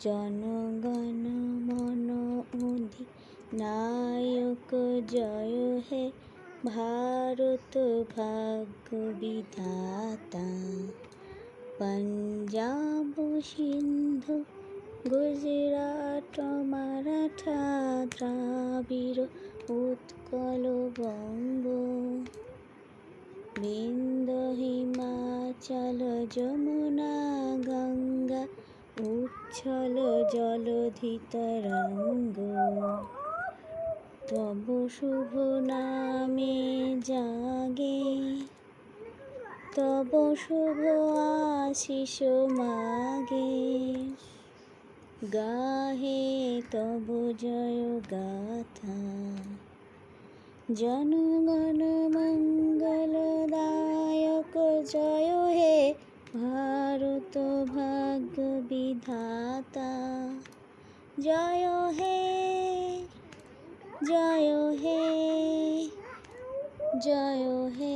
জনগণ মন অধিনায়ক জয় হে ভারত ভাগ্য বিধাতা। পঞ্জাব সিন্ধু গুজরাট মারাঠা দ্রাবিড় উৎকল বঙ্গ, বিন্দ হিমাচল যমুনা গঙ্গা উচ্ছল জলধি তরঙ্গ। তব শুভ নামে জাগে, তব শুভ আশিস মাগে, গাহে তব জয় গাথা। জনগণ মঙ্গলদায়ক জয় হে ভারত ভাগ্য বিধাতা। জয় হে, জয় হে, জয় হে।